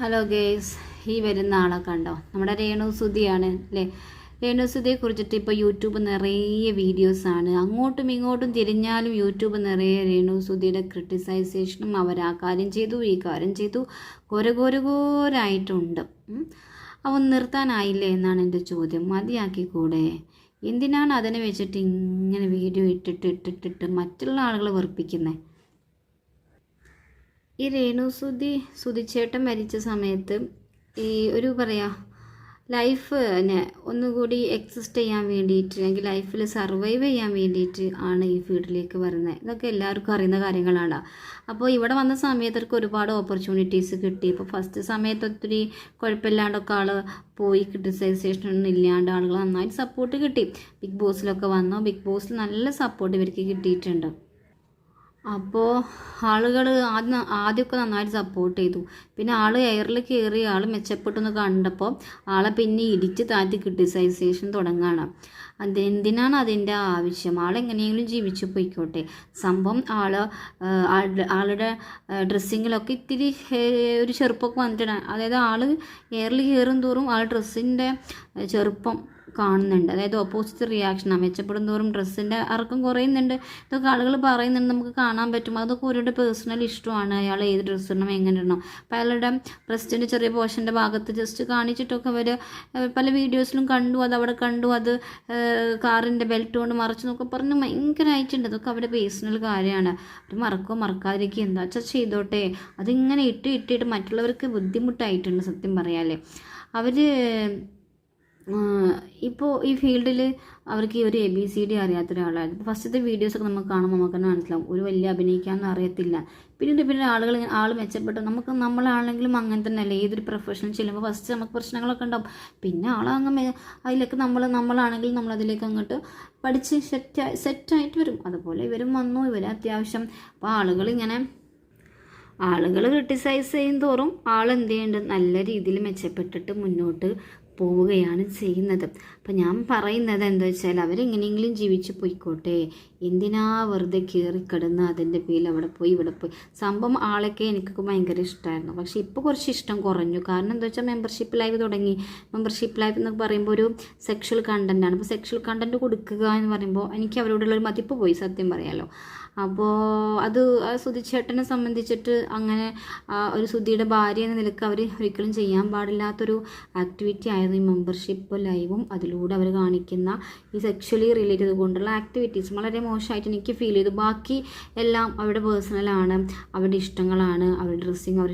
Hello guys, ഈ വരുന്ന ആളെ കണ്ടോ? നമ്മുടെ രേണുസുധിയാണ് അല്ലേ? രേണുസുധിയെ കുറിച്ചിട്ട് ഇപ്പോൾ യൂട്യൂബ് നിറയെ വീഡിയോസാണ്. അങ്ങോട്ടും ഇങ്ങോട്ടും തിരിഞ്ഞാലും യൂട്യൂബ് നിറയെ രേണുസുധിയുടെ ക്രിട്ടിസൈസേഷനും അവർ ആ കാര്യം ചെയ്തു ഈ കാര്യം ചെയ്തു ഘോരഘോരഘോരായിട്ടുണ്ട്. അവൻ നിർത്താനായില്ലേ എന്നാണ് എൻ്റെ ചോദ്യം. മതിയാക്കിക്കൂടെ? എന്തിനാണ് അതിനെ വെച്ചിട്ട് ഇങ്ങനെ വീഡിയോ ഇട്ടിട്ട് മറ്റുള്ള ആളുകൾ വെറുപ്പിക്കുന്നത്? ഈ സുധിച്ചേട്ടൻ മരിച്ച സമയത്ത് ഈ ഒരു ലൈഫിനെ ഒന്നുകൂടി എക്സിസ്റ്റ് ചെയ്യാൻ വേണ്ടിയിട്ട് അല്ലെങ്കിൽ ലൈഫിൽ സർവൈവ് ചെയ്യാൻ വേണ്ടിയിട്ട് ആണ് ഈ ഫീൽഡിലേക്ക് വരുന്നത്. ഇതൊക്കെ എല്ലാവർക്കും അറിയുന്ന കാര്യങ്ങളാണ്. അപ്പോൾ ഇവിടെ വന്ന സമയത്തൊക്കെ ഒരുപാട് ഓപ്പർച്യൂണിറ്റീസ് കിട്ടി. ഇപ്പോൾ ഫസ്റ്റ് സമയത്ത് ഒത്തിരി കുഴപ്പമില്ലാണ്ടൊക്കെ ആൾ പോയി, ക്രിട്ടിസൈസേഷൻ ഒന്നും ഇല്ലാണ്ട് ആളുകൾ നന്നായിട്ട് സപ്പോർട്ട് കിട്ടി. ബിഗ് ബോസിലൊക്കെ വന്നു. ബിഗ് ബോസിൽ നല്ല സപ്പോർട്ട് ഇവർക്ക് കിട്ടിയിട്ടുണ്ട്. അപ്പോൾ ആളുകൾ ആദ്യമൊക്കെ നന്നായിട്ട് സപ്പോർട്ട് ചെയ്തു. പിന്നെ ആൾ എയറിൽ കയറി ആൾ മെച്ചപ്പെട്ടെന്ന് കണ്ടപ്പോൾ ആളെ പിന്നെ ഇടിച്ച് താഴ്ത്തി ക്രിട്ടിസൈസേഷൻ തുടങ്ങുകയാണ്. എന്തിനാണ് അതിൻ്റെ ആവശ്യം? ആളെങ്ങനെയെങ്കിലും ജീവിച്ചു പോയിക്കോട്ടെ. സംഭവം ആളുടെ ഡ്രസ്സിങ്ങിലൊക്കെ ഇത്തിരി ഒരു ചെറുപ്പമൊക്കെ വന്നിട്ടുണ്ട്. അതായത് ആൾ എയറിൽ കയറും തോറും ആൾ ഡ്രസ്സിൻ്റെ ചെറുപ്പം കാണുന്നുണ്ട്. അതായത് ഓപ്പോസിറ്റ് റിയാക്ഷനാണ്. മെച്ചപ്പെടും തോറും ഡ്രസ്സിൻ്റെ ഇറക്കം കുറയുന്നുണ്ട്. ഇതൊക്കെ ആളുകൾ പറയുന്നുണ്ട്, നമുക്ക് കാണാൻ പറ്റും. അതൊക്കെ ഓരോരുടെ പേഴ്സണൽ ഇഷ്ടമാണ്. അയാൾ ഏത് ഡ്രസ്സ് ഇടണം, എങ്ങനെ ഇടണം. അപ്പോൾ അയാളുടെ ബ്രസ്റ്റിൻ്റെ ചെറിയ പോർഷൻ്റെ ഭാഗത്ത് ജസ്റ്റ് കാണിച്ചിട്ടൊക്കെ അവർ പല വീഡിയോസിലും കണ്ടു. അതവിടെ കണ്ടു, അത് കാറിൻ്റെ ബെൽറ്റ് കൊണ്ട് മറച്ചു എന്നൊക്കെ പറഞ്ഞ് ഭയങ്കരമായിട്ടുണ്ട്. അതൊക്കെ അവരുടെ പേഴ്സണൽ കാര്യമാണ്. അവർ മറക്കാതിരിക്കുക, എന്താ വെച്ചാൽ ചെയ്തോട്ടെ. അതിങ്ങനെ ഇട്ടിട്ട് മറ്റുള്ളവർക്ക് ബുദ്ധിമുട്ടായിട്ടുണ്ട് സത്യം പറയാല്ലേ. അവർ ഇപ്പോൾ ഈ ഫീൽഡിൽ അവർക്ക് ഈ ഒരു ABCD അറിയാത്ത ഒരാളായിരുന്നു. ഫസ്റ്റത്തെ വീഡിയോസൊക്കെ നമുക്ക് കാണുമ്പോൾ നമുക്ക് തന്നെ മനസ്സിലാവും ഒരു വലിയ അഭിനയിക്കാമെന്ന് അറിയത്തില്ല. പിന്നെ ആൾ മെച്ചപ്പെട്ടു. നമ്മളാണെങ്കിലും അങ്ങനെ തന്നെ അല്ലേ? ഏതൊരു പ്രൊഫഷണൽ ചെല്ലുമ്പോൾ ഫസ്റ്റ് നമുക്ക് പ്രശ്നങ്ങളൊക്കെ ഉണ്ടാവും. പിന്നെ അതിലേക്ക് നമ്മളാണെങ്കിൽ നമ്മളതിലേക്ക് അങ്ങോട്ട് പഠിച്ച് സെറ്റായിട്ട് വരും. അതുപോലെ ഇവരും വന്നു. ഇവർ അത്യാവശ്യം അപ്പോൾ ആളുകൾ ക്രിട്ടിസൈസ് ചെയ്യും തോറും എന്ത് ചെയ്യുന്നുണ്ട്? നല്ല രീതിയിൽ മെച്ചപ്പെട്ടിട്ട് മുന്നോട്ട് പോവുകയാണ് ചെയ്യുന്നത്. അപ്പം ഞാൻ പറയുന്നത് എന്താ വെച്ചാൽ അവരെങ്ങനെയെങ്കിലും ജീവിച്ച് പോയിക്കോട്ടെ. എന്തിനാ വെറുതെ കയറിക്കിടന്ന് അതിൻ്റെ പേരിൽ അവിടെ പോയി ഇവിടെ പോയി. സംഭവം ആളൊക്കെ എനിക്കൊക്കെ ഭയങ്കര ഇഷ്ടമായിരുന്നു. പക്ഷേ ഇപ്പോൾ കുറച്ച് ഇഷ്ടം കുറഞ്ഞു. കാരണം എന്താ വെച്ചാൽ മെമ്പർഷിപ്പ് ലൈവ് തുടങ്ങി. മെമ്പർഷിപ്പ് ലൈവ് എന്നൊക്കെ പറയുമ്പോൾ ഒരു സെക്ഷൽ കണ്ടൻറ്റാണ്. അപ്പോൾ സെക്ഷൽ കണ്ടൻറ്റ് കൊടുക്കുക എന്ന് പറയുമ്പോൾ എനിക്ക് അവരോടുള്ളൊരു മതിപ്പ് പോയി സത്യം പറയാമല്ലോ. അപ്പോൾ അത് സുധിച്ചേട്ടനെ സംബന്ധിച്ചിട്ട് അങ്ങനെ ഒരു സുധിയുടെ ഭാര്യ എന്ന നിലക്ക് അവർ ഒരിക്കലും ചെയ്യാൻ പാടില്ലാത്തൊരു ആക്ടിവിറ്റി ആയിരുന്നു ഈ മെമ്പർഷിപ്പ് ലൈവും. അതിലൂടെ അവർ കാണിക്കുന്ന ഈ സെക്ഷലി റിലേറ്റഡ് കൊണ്ടുള്ള ആക്ടിവിറ്റീസ് വളരെ മോശമായിട്ട് എനിക്ക് ഫീൽ ചെയ്തു. ബാക്കി എല്ലാം അവരുടെ പേഴ്സണലാണ്, അവരുടെ ഇഷ്ടങ്ങളാണ്, അവരുടെ ഡ്രസ്സിങ് അവർ